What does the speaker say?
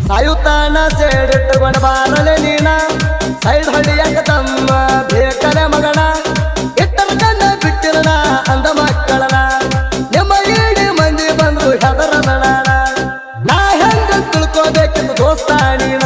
ಸಾಯುತ್ತಾನ ಸೇಡಿಟ್ಟುಕೊಂಡು ಬಾರಲೆ ನೀನ ಸೈಡ್ ಹೊಡಿಯಕ ತಮ್ಮ ಬೇಕಲೆ ಮಗನ ಇಟ್ಟರ ಕಣ್ಣ ಬಿಟ್ಟಿರನ ಅಂದ ಮಕ್ಕಳನ ನಿಮ್ಮ ಇಡೀ ಮಂದಿ ಬಂದ್ರು ಹೆದರನ ನಾ ಹೆಂಗ ತಿಳ್ಕೋಬೇಕೆಂದು ದೋಸ್ತ ನೀನ